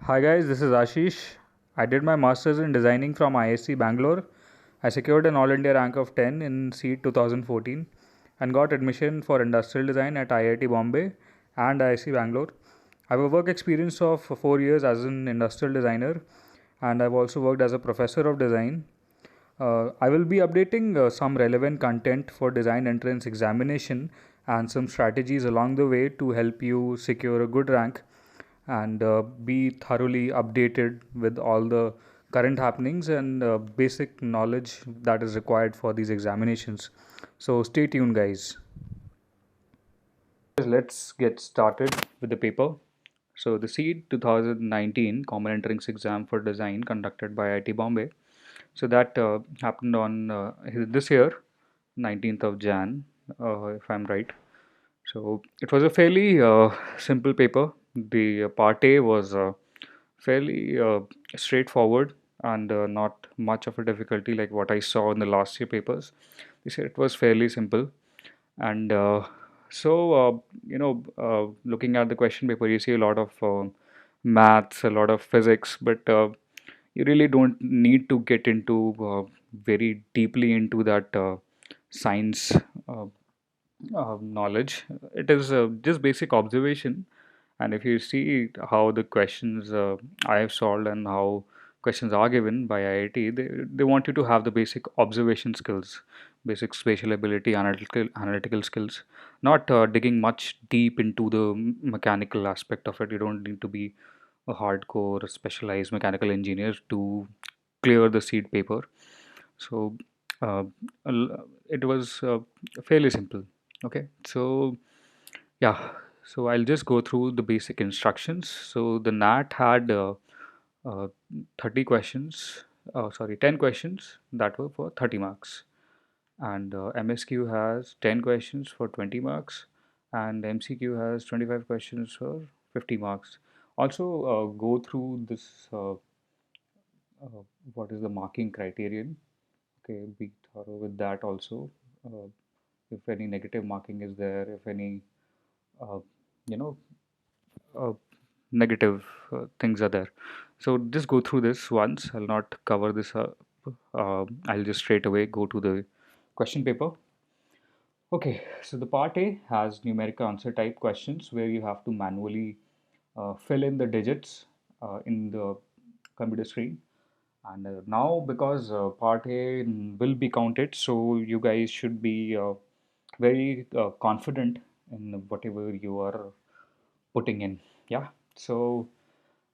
Hi guys, this is Ashish. I did my masters in designing from IISc Bangalore. I secured an All India rank of 10 in CEED 2014 and got admission for industrial design at IIT Bombay and IISc Bangalore. I have a work experience of 4 years as an industrial designer, and I've also worked as a professor of design. I will be updating some relevant content for design entrance examination and some strategies along the way to help you secure a good rank and be thoroughly updated with all the current happenings and basic knowledge that is required for these examinations. So stay tuned, guys. Let's get started with the paper. So the CEED 2019 Common Entrance Exam for Design conducted by IIT Bombay. So that happened on this year, 19th of Jan, if I'm right. So it was a fairly simple paper. The part A was fairly straightforward and not much of a difficulty like what I saw in the last year papers. They said it was fairly simple. And looking at the question paper, you see a lot of maths, a lot of physics, but you really don't need to get into very deeply into that science uh, knowledge. It is just basic observation. And if you see how the questions I have solved and how questions are given by IIT, they want you to have the basic observation skills, basic spatial ability, analytical skills, not digging much deep into the mechanical aspect of it. You don't need to be a hardcore specialized mechanical engineer to clear the seed paper. So uh, it was fairly simple. Okay, so yeah, so I'll just go through the basic instructions. So the NAT had uh, 30 questions, sorry, 10 questions that were for 30 marks. And MSQ has 10 questions for 20 marks, and MCQ has 25 questions for 50 marks. Also, go through this uh, what is the marking criterion. Okay, be thorough with that also. Uh, if any negative marking is there, if any, uh, you know, uh, negative things are there. So just go through this once. I'll not cover this. I'll just straight away go to the question paper. Okay, so the part A has numeric answer type questions where you have to manually fill in the digits in the computer screen. And now, because part A will be counted, so you guys should be very confident in whatever you are putting in. Yeah. So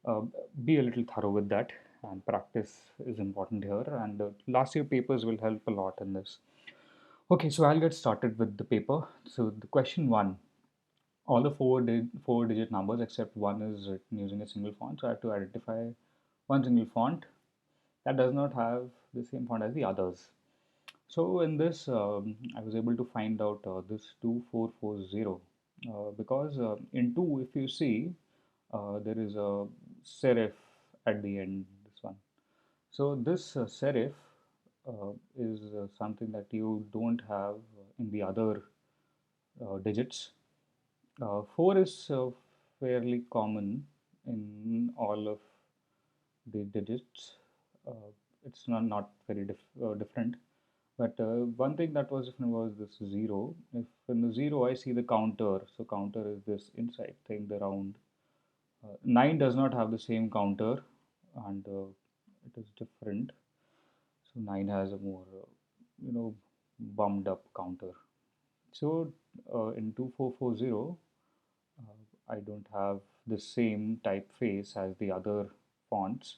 uh, be a little thorough with that, and practice is important here. And last year papers will help a lot in this. Okay, so I'll get started with the paper. So the question one, all the four digit numbers except one is written using a single font. So I have to identify one single font that does not have the same font as the others. So in this, I was able to find out this 2440 because in 2, if you see, there is a serif at the end, this one. So this serif is something that you don't have in the other digits. 4 is fairly common in all of the digits. Uh, it's not very different. But one thing that was different was this 0. If in the 0 I see the counter, so counter is this inside thing, the round. 9 does not have the same counter, and it is different. So 9 has a more, you know, bumped up counter. So in 2440, I don't have the same typeface as the other fonts.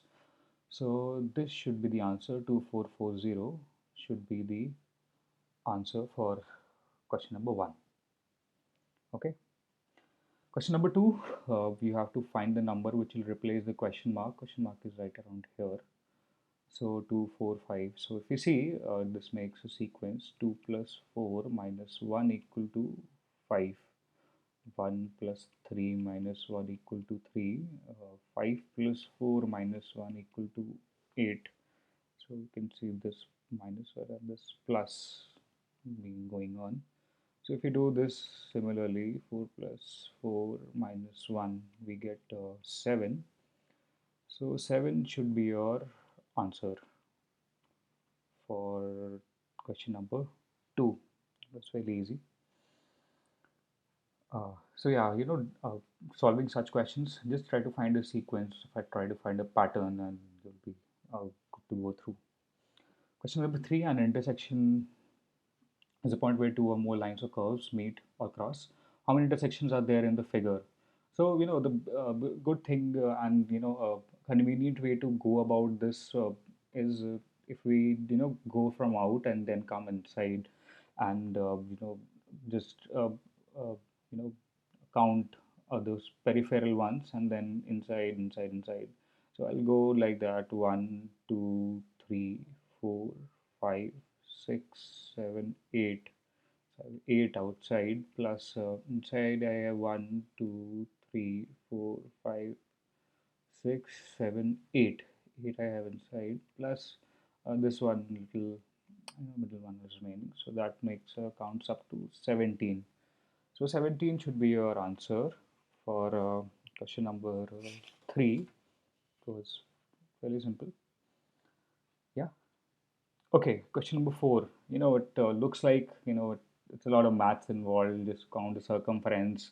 So this should be the answer. 2440 should be the answer for question number 1. Okay. Question number 2, you have to find the number which will replace the question mark. Question mark is right around here. So 2, 4, 5. So if you see, this makes a sequence 2 plus 4 minus 1 equal to 5. 1 plus 3 minus 1 equal to 3. 5 plus 4 minus 1 equal to 8. So you can see this minus and this plus being going on. So if you do this similarly, 4 plus 4 minus 1, we get 7. So 7 should be your answer for question number 2. That's very easy. So yeah, solving such questions, just try to find a sequence. If I try to find a pattern, and you'll be good to go through. Question number 3, an intersection is a point where two or more lines or curves meet or cross. How many intersections are there in the figure? So, the good thing and, convenient way to go about this is if we, go from out and then come inside and, just, you know, count those peripheral ones and then inside, inside, inside. So I'll go like that: 1, 2, 3, 4, 5, 6, 7, 8. So 8 outside plus inside I have 1, 2, 3, 4, 5, 6, 7, 8. 8 I have inside plus this one little middle one is remaining. So that makes counts up to 17. So 17 should be your answer for question number 3. It was very simple. Yeah. Okay, question number 4. It looks like, it's a lot of maths involved. Just count the circumference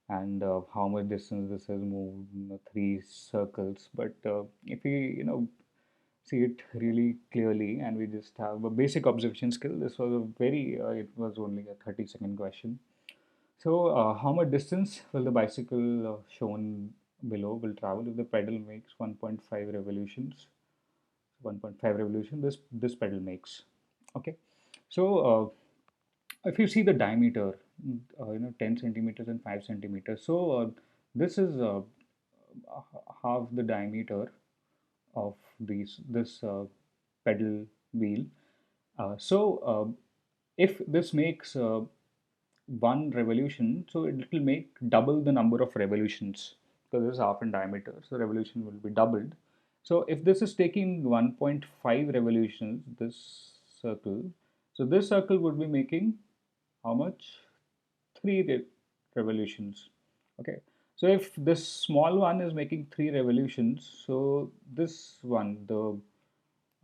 and how much distance this has moved, 3 circles. But if we, see it really clearly and we just have a basic observation skill, this was it was only a 30-second question. So, how much distance will the bicycle shown below will travel if the pedal makes 1.5 revolutions? 1.5 revolution this pedal makes. Okay, so if you see the diameter, 10 centimeters and 5 centimeters. So this is half the diameter of this pedal wheel. So if this makes 1 revolution, so it will make double the number of revolutions because this is half in diameter, so revolution will be doubled. So if this is taking 1.5 revolutions, this circle, so this circle would be making how much? 3 revolutions. Okay, so if this small one is making 3 revolutions, so this one, the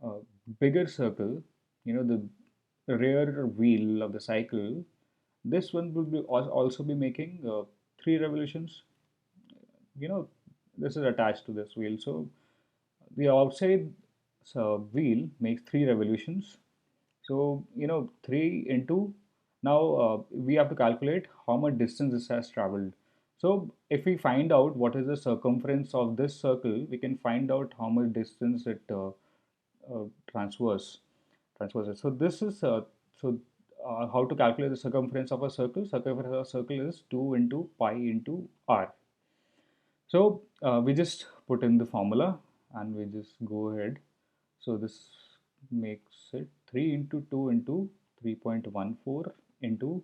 uh, bigger circle, the rear wheel of the cycle, this one will be also be making 3 revolutions. You know, this is attached to this wheel. So the outside wheel makes 3 revolutions. So, 3 into, now we have to calculate how much distance this has traveled. So if we find out what is the circumference of this circle, we can find out how much distance it uh, transverse transverse. So this is how to calculate the circumference of a circle. Circumference of a circle is 2 into pi into r. So we just put in the formula and we just go ahead. So this makes it 3 into 2 into 3.14 into,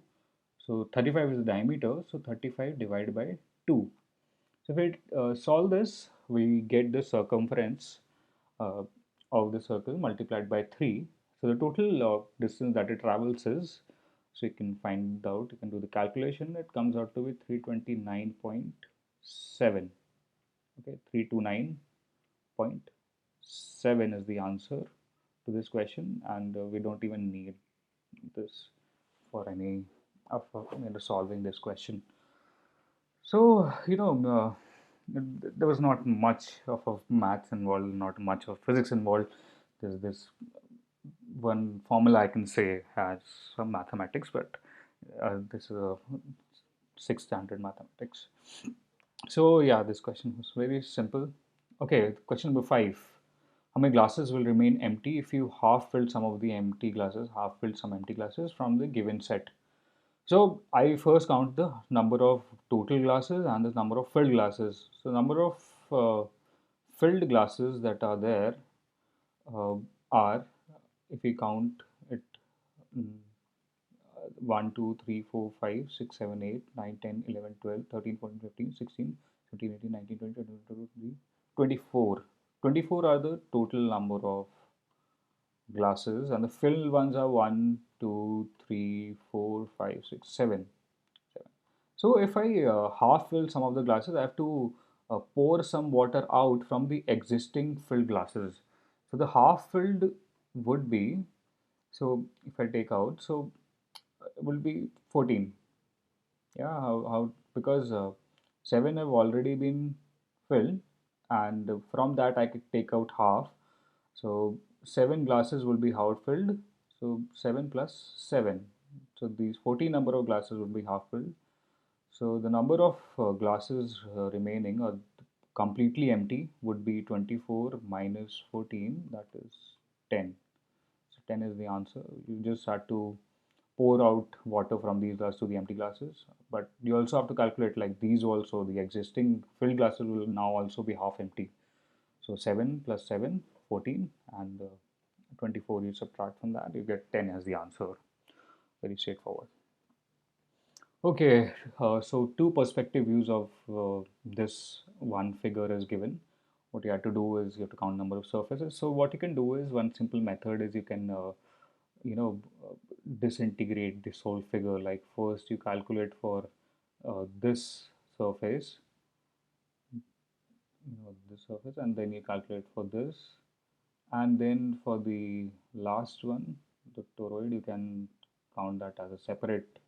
so 35 is the diameter, so 35 divided by 2. So if we solve this, we get the circumference uh, of the circle multiplied by 3. So the total distance that it travels is, so you can find out, you can do the calculation, it comes out to be 329.7. Okay, 329.7 is the answer to this question, and we don't even need this for any of solving this question. So, there was not much of maths involved, not much of physics involved. There's this one formula I can say has some mathematics, but this is a 6th standard mathematics. So, yeah, this question was very simple. Okay, question number 5. How many glasses will remain empty if you half filled some of the empty glasses, half filled some empty glasses from the given set? So I first count the number of total glasses and the number of filled glasses. So number of uh, filled glasses that are there are, if we count it, mm, 1, 2, 3, 4, 5, 6, 7, 8, 9, 10, 11, 12, 13, 14, 15, 16, 17, 18, 19, 20, 21, 22, 24. 24 are the total number of glasses, and the filled ones are 1, 2, 3, 4, 5, 6, 7. So if I half fill some of the glasses, I have to pour some water out from the existing filled glasses. So the half filled would be, so if I take out, so it will be 14. Yeah, how because 7 have already been filled, and from that I could take out half. So 7 glasses will be half filled. So 7 plus 7. So these 14 number of glasses will be half filled. So the number of glasses remaining or completely empty would be 24 minus 14, that is 10. So 10 is the answer. You just have to pour out water from these glasses to the empty glasses. But you also have to calculate like these also, the existing filled glasses will now also be half empty. So 7 plus 7, 14, and 24 you subtract from that, you get 10 as the answer. Very straightforward. Okay, so two perspective views of this one figure is given. What you have to do is you have to count number of surfaces. So what you can do is one simple method is you can you know disintegrate this whole figure. Like first you calculate for this surface, this surface, and then you calculate for this, and then for the last one, the toroid, you can count that as a separate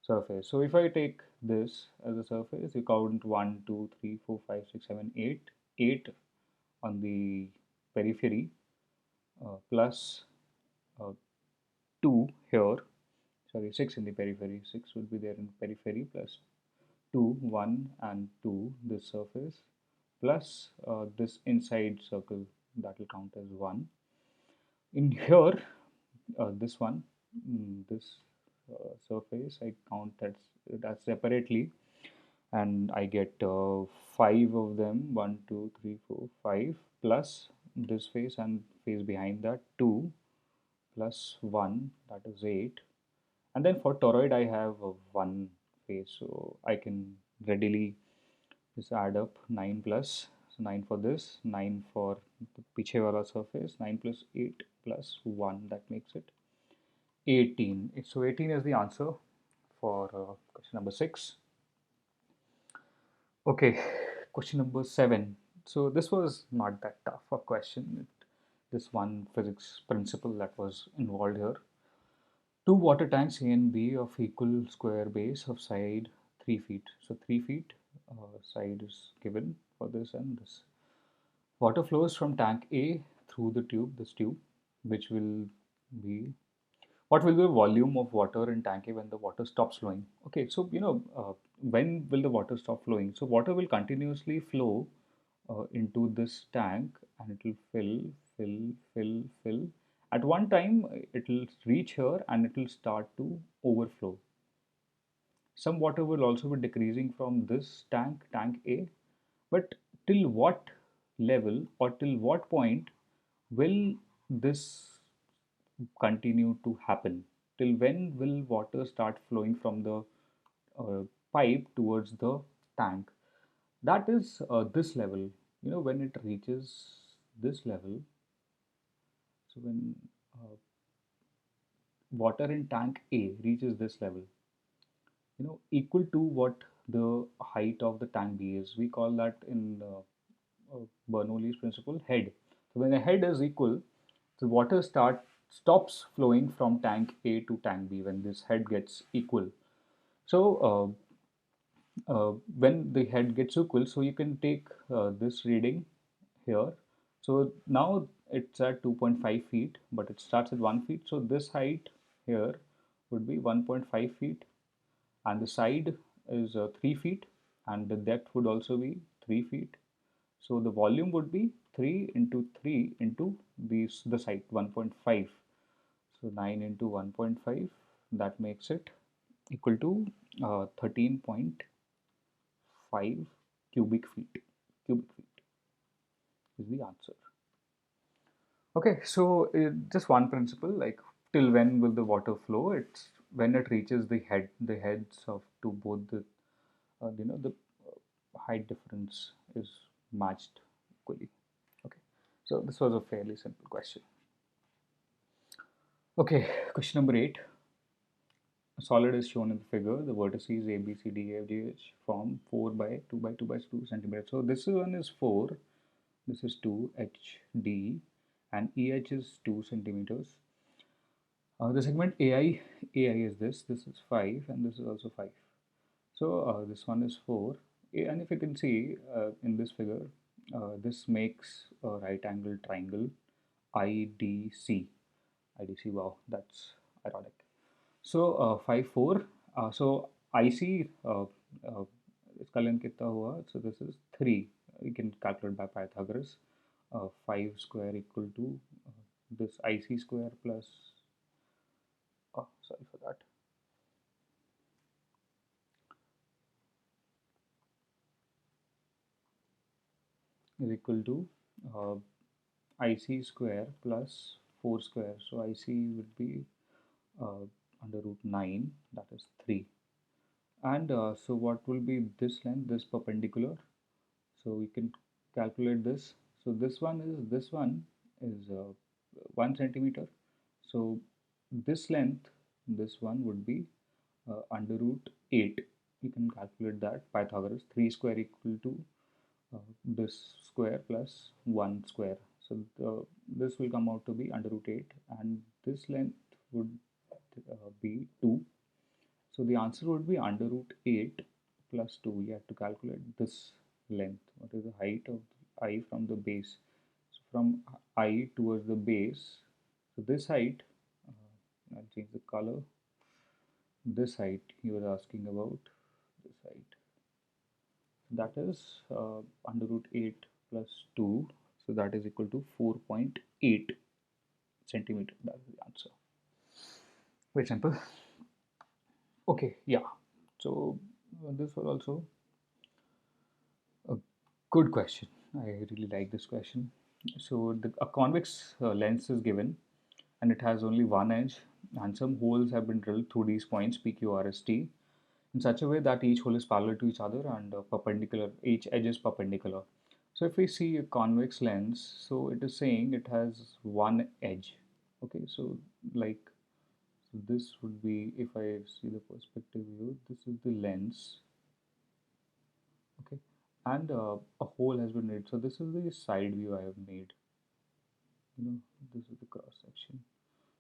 surface. So if I take this as a surface, you count 1, 2, 3, 4, 5, 6, 7, 8, 8 on the periphery, plus uh, 2 here, sorry, 6 in the periphery, 6 would be there in periphery, plus 2, 1 and 2 this surface, plus this inside circle, that will count as 1. In here, this one, this surface, I count that separately, and I get 5 of them, 1, 2, 3, 4, 5, plus this face and face behind that 2, plus 1, that is 8. And then for toroid I have one face, so I can readily just add up 9 plus, so 9 for this, 9 for the piche wala surface, 9 plus 8 plus 1, that makes it 18. So 18 is the answer for question number 6. Okay, question number 7. So this was not that tough a question. This one physics principle that was involved here. Two water tanks A and B of equal square base of side 3 feet. So 3 feet side is given for this and this. Water flows from tank A through the tube, this tube, which will be, what will be the volume of water in tank A when the water stops flowing? Okay, so when will the water stop flowing? So water will continuously flow into this tank, and it will fill. At one time, it will reach here and it will start to overflow. Some water will also be decreasing from this tank, tank A, but till what level or till what point will this continue to happen? Till when will water start flowing from the pipe towards the tank? That is this level. When it reaches this level, so when uh, water in tank A reaches this level, equal to what the height of the tank B is, we call that in Bernoulli's principle head. So when the head is equal, the water stops flowing from tank A to tank B when this head gets equal. So when the head gets equal, so you can take this reading here. So now it's at 2.5 feet, but it starts at 1 feet. So this height here would be 1.5 feet, and the side is 3 feet, and the depth would also be 3 feet. So the volume would be 3 into 3 into the side 1.5. So 9 into 1.5, that makes it equal to 13.5 cubic feet. Cubic feet is the answer. Okay, so just one principle, like till when will the water flow? It's when it reaches the heads of to both the height difference is matched equally. Okay, so this was a fairly simple question. Okay, question number 8. A solid is shown in the figure. The vertices A, B, C, D, E, F, G, H form 4 by 2 by 2 by 2 centimeters. So this one is 4, this is 2, H, D, and EH is 2 centimeters. The segment AI is this is 5, and this is also 5. So this one is 4. And if you can see in this figure, this makes a right angle triangle IDC. IDC, wow, that's ironic. So 5, 4. So IC, इसका length कितना हुआ? So this is 3. You can calculate by Pythagoras. 5 square equal to this IC square plus, sorry for that. Is equal to IC square plus 4 square. So IC would be under root 9, that is 3. And so what will be this length, this perpendicular? So we can calculate this. So this one is 1 centimeter. So this length, this one would be under root 8. You can calculate that. Pythagoras, 3 square equal to this square plus 1 square. So this will come out to be under root 8, and this length would be 2. So the answer would be under root 8 plus 2. You have to calculate this length. What is the height of the eye from the base? So from eye towards the base, so this height, I'll change the color. This height he was asking about, this height. That is under root 8 plus 2. So that is equal to 4.8 centimeter. That is the answer. Very simple. Okay, yeah. So this was also a good question. I really like this question. So a convex lens is given, and it has only one edge, and some holes have been drilled through these points P, Q, R, S, T in such a way that each hole is parallel to each other and perpendicular. Each edge is perpendicular. So if we see a convex lens, so it is saying it has one edge. Okay, so like, so this would be, if I see the perspective view, this is the lens. Okay, and a hole has been made. So this is the side view I have made. This is the cross section.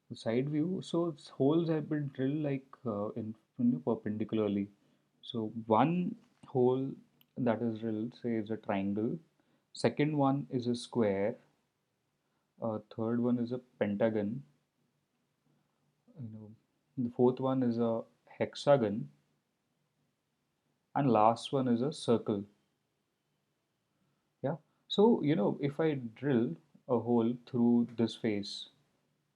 The side view. So holes have been drilled like perpendicularly. So one hole that is drilled, say, is a triangle. Second one is a square. Third one is a pentagon. The fourth one is a hexagon, and last one is a circle. Yeah. So if I drill a hole through this face,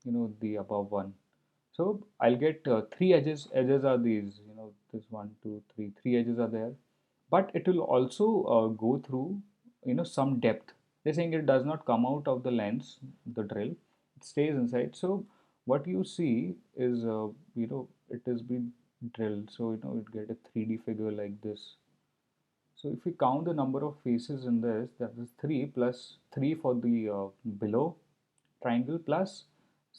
the above one, so I'll get three edges. Edges are these. This one, two, three. Three edges are there, but it will also go through some depth. They're saying it does not come out of the lens, the drill. It stays inside. So what you see is it has been drilled. So you get a 3D figure like this. So if we count the number of faces in this, that is 3 plus 3 for the below triangle plus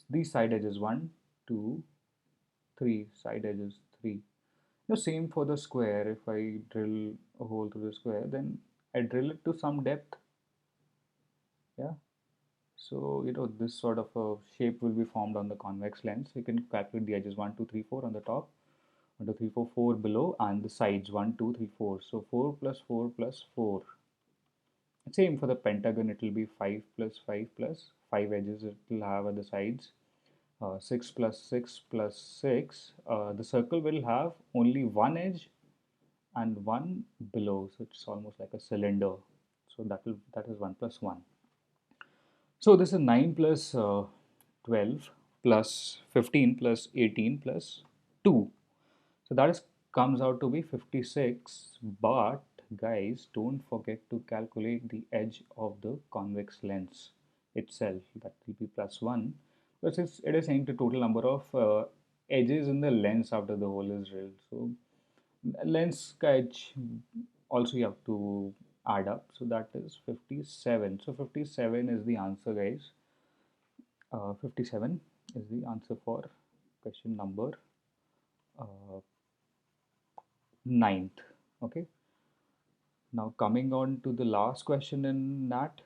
these side edges, 1, 2, 3 side edges, 3. The same for the square. If I drill a hole through the square, then I drill it to some depth. Yeah. So this sort of a shape will be formed on the convex lens. You can calculate the edges 1, 2, 3, 4 on the top, 1, 2, 3, 4, 4 below, and the sides 1, 2, 3, 4. So 4 plus 4 plus 4. Same for the pentagon. It will be 5 plus 5 plus 5 edges it will have at the sides. 6 plus 6 plus 6. The circle will have only one edge and one below, so it's almost like a cylinder. So that is 1 plus 1. So this is 9 plus 12 plus 15 plus 18 plus 2. So that is comes out to be 56. But guys, don't forget to calculate the edge of the convex lens itself. That will be plus 1. Because it is saying the total number of edges in the lens after the hole is drilled. So lens edge also you have to add up. So that is 57. So 57 is the answer, guys. 57 is the answer for question number uh, ninth. Okay. Now coming on to the last question in NAT,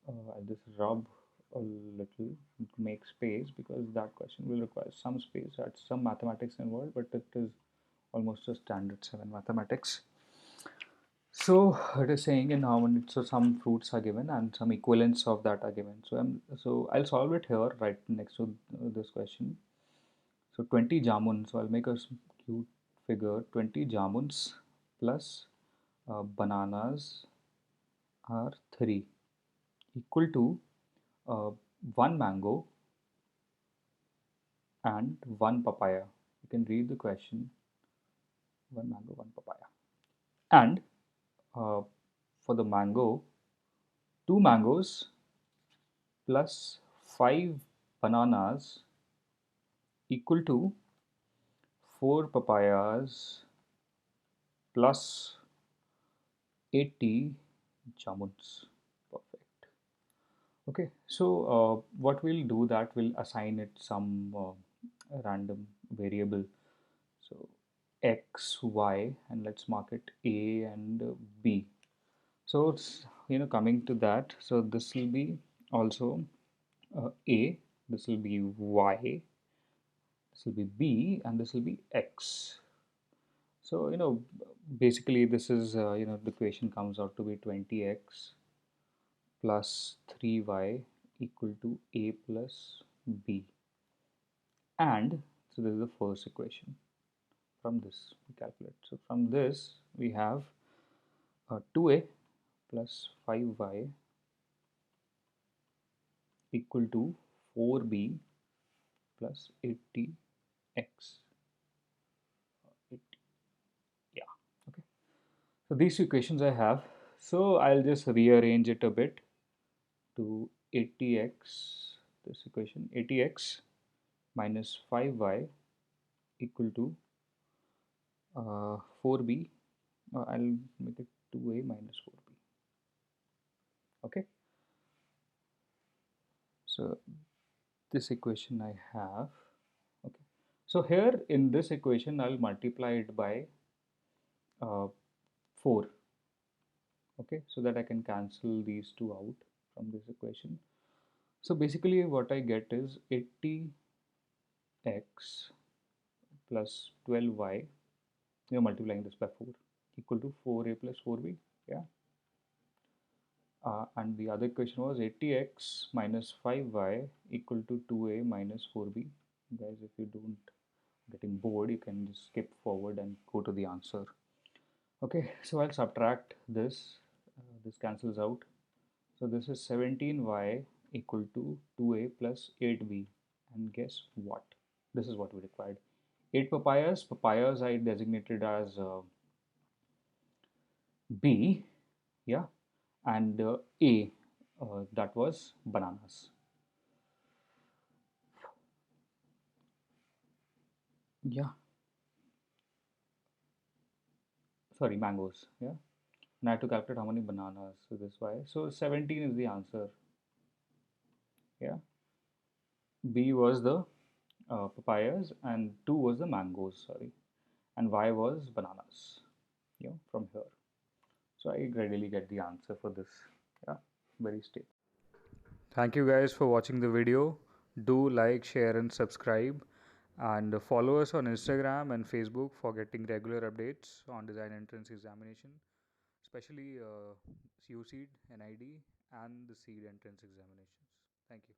I'll just rub a little to make space because that question will require some space. That's some mathematics involved, but it is almost a standard 7 mathematics. So it is saying in how many, so some fruits are given and some equivalents of that are given. So I'll solve it here right next to this question. So 20 jamuns. So I'll make a cute figure. 20 jamuns plus bananas are 3 equal to uh, 1 mango and 1 papaya. You can read the question. 1 mango, 1 papaya. And uh, for the mango, 2 mangoes plus 5 bananas equal to 4 papayas plus 80 jamuns. Perfect. Okay, so what we'll do that we'll assign it some random variable. So x, y, and let's mark it a and b. So it's coming to that. So this will be also a. This will be y. This will be b, and this will be x. So basically this is the equation comes out to be 20x plus 3y equal to a plus b. And so this is the first equation. From this we calculate. So from this we have 2a plus 5y equal to 4b plus 80x. 80. Yeah. Okay. So these equations I have. So I'll just rearrange it a bit to 80x. This equation 80x minus 5y equal to 4b. I'll make it 2a minus 4b. Okay. So this equation I have. Okay. So here in this equation I'll multiply it by 4. Okay, so that I can cancel these two out from this equation. So basically what I get is 80x plus 12y, you're multiplying this by 4, equal to 4a plus 4b. Yeah. And the other equation was 80x minus 5y equal to 2a minus 4b. Guys, if you don't getting bored, you can just skip forward and go to the answer. Okay, so I'll subtract this. This cancels out. So this is 17y equal to 2a plus 8b. And guess what? This is what we required. 8 papayas. Papayas I designated as B. Yeah. And A. That was bananas. Yeah. Sorry, mangoes. Yeah. And I have to calculate how many bananas. So this why. So 17 is the answer. Yeah. B was the papayas and 2 was the mangoes. Sorry. And Y was bananas. From here. So I readily get the answer for this. Yeah, very straight. Thank you guys for watching the video. Do like, share, and subscribe. And follow us on Instagram and Facebook for getting regular updates on design entrance examination, especially UCEED, NID, and the CEED entrance examinations. Thank you.